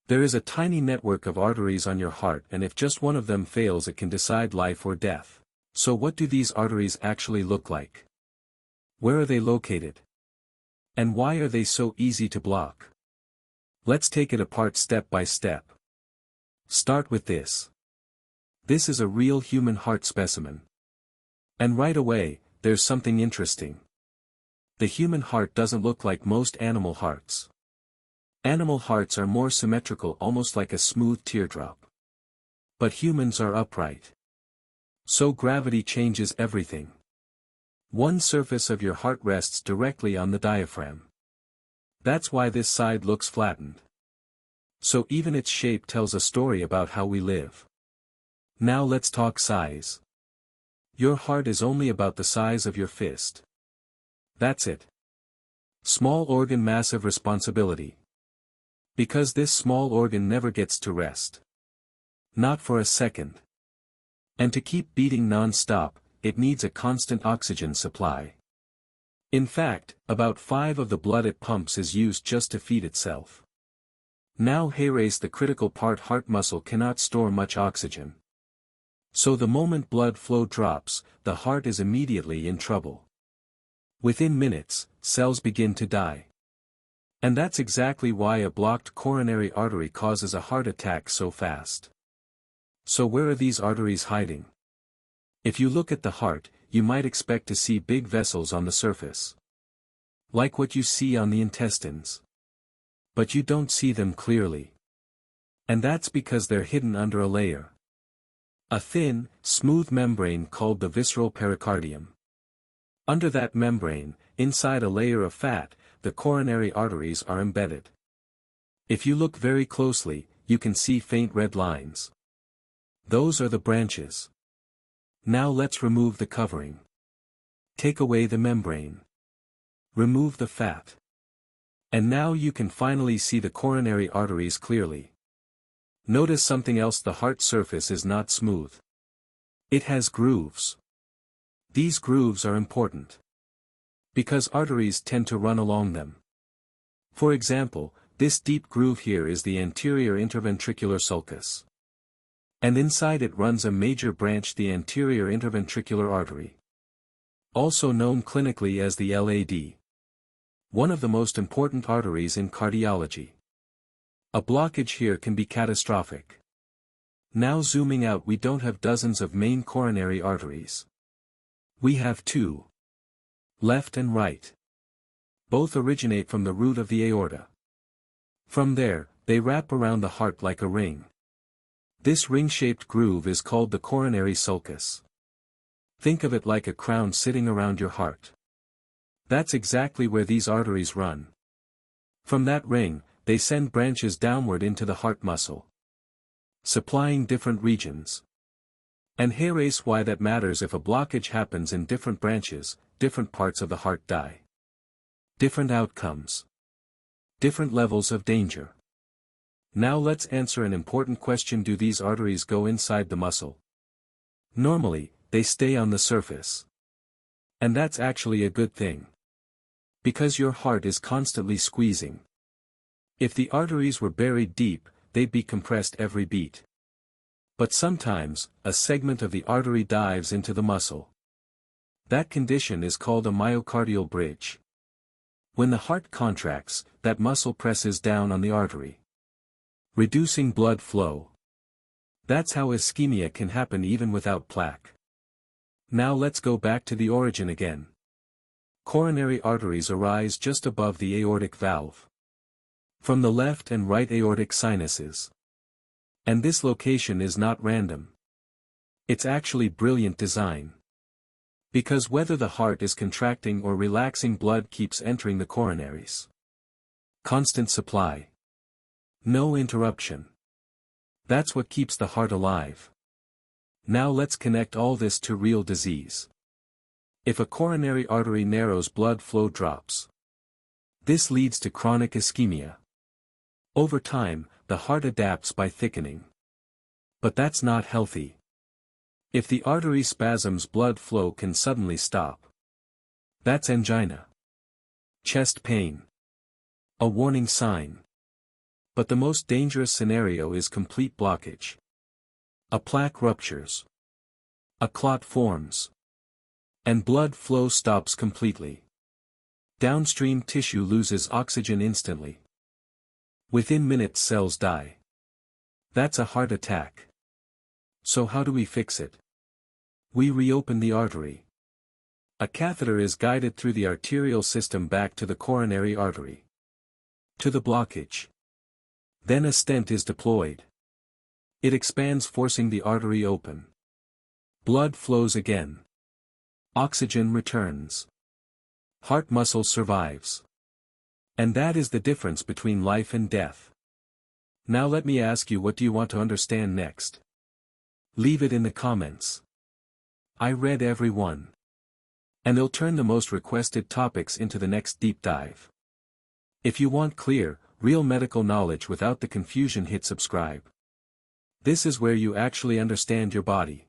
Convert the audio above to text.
There is a tiny network of arteries on your heart, and if just one of them fails, it can decide life or death. So what do these arteries actually look like? Where are they located? And why are they so easy to block? Let's take it apart step by step. Start with this. This is a real human heart specimen. And right away, there's something interesting. The human heart doesn't look like most animal hearts. Animal hearts are more symmetrical, almost like a smooth teardrop. But humans are upright. So gravity changes everything. One surface of your heart rests directly on the diaphragm. That's why this side looks flattened. So even its shape tells a story about how we live. Now let's talk size. Your heart is only about the size of your fist. That's it. Small organ, massive responsibility. Because this small organ never gets to rest. Not for a second. And to keep beating non-stop, it needs a constant oxygen supply. In fact, about 5 of the blood it pumps is used just to feed itself. Now race the critical part, heart muscle cannot store much oxygen. So the moment blood flow drops, the heart is immediately in trouble. Within minutes, cells begin to die. And that's exactly why a blocked coronary artery causes a heart attack so fast. So where are these arteries hiding? If you look at the heart, you might expect to see big vessels on the surface. Like what you see on the intestines. But you don't see them clearly. And that's because they're hidden under a layer. A thin, smooth membrane called the visceral pericardium. Under that membrane, inside a layer of fat, the coronary arteries are embedded. If you look very closely, you can see faint red lines. Those are the branches. Now let's remove the covering. Take away the membrane. Remove the fat. And now you can finally see the coronary arteries clearly. Notice something else: the heart surface is not smooth. It has grooves. These grooves are important. Because arteries tend to run along them. For example, this deep groove here is the anterior interventricular sulcus. And inside it runs a major branch, the anterior interventricular artery. Also known clinically as the LAD. One of the most important arteries in cardiology. A blockage here can be catastrophic. Now zooming out, we don't have dozens of main coronary arteries. We have 2. Left and right. Both originate from the root of the aorta. From there, they wrap around the heart like a ring. This ring-shaped groove is called the coronary sulcus. Think of it like a crown sitting around your heart. That's exactly where these arteries run. From that ring, they send branches downward into the heart muscle, supplying different regions. And here's why that matters: if a blockage happens in different branches, different parts of the heart die. Different outcomes. Different levels of danger. Now let's answer an important question: do these arteries go inside the muscle? Normally, they stay on the surface. And that's actually a good thing. Because your heart is constantly squeezing. If the arteries were buried deep, they'd be compressed every beat. But sometimes, a segment of the artery dives into the muscle. That condition is called a myocardial bridge. When the heart contracts, that muscle presses down on the artery, reducing blood flow. That's how ischemia can happen even without plaque. Now let's go back to the origin again. Coronary arteries arise just above the aortic valve. From the left and right aortic sinuses. And this location is not random. It's actually brilliant design. Because whether the heart is contracting or relaxing, blood keeps entering the coronaries. Constant supply. No interruption. That's what keeps the heart alive. Now let's connect all this to real disease. If a coronary artery narrows, blood flow drops. This leads to chronic ischemia. Over time, the heart adapts by thickening. But that's not healthy. If the artery spasms, blood flow can suddenly stop. That's angina. Chest pain. A warning sign. But the most dangerous scenario is complete blockage. A plaque ruptures. A clot forms. And blood flow stops completely. Downstream tissue loses oxygen instantly. Within minutes cells die. That's a heart attack. So how do we fix it? We reopen the artery. A catheter is guided through the arterial system back to the coronary artery. To the blockage. Then a stent is deployed. It expands, forcing the artery open. Blood flows again. Oxygen returns. Heart muscle survives. And that is the difference between life and death. Now let me ask you, what do you want to understand next? Leave it in the comments. I read every one. And they'll turn the most requested topics into the next deep dive. If you want clear, real medical knowledge without the confusion, hit subscribe. This is where you actually understand your body.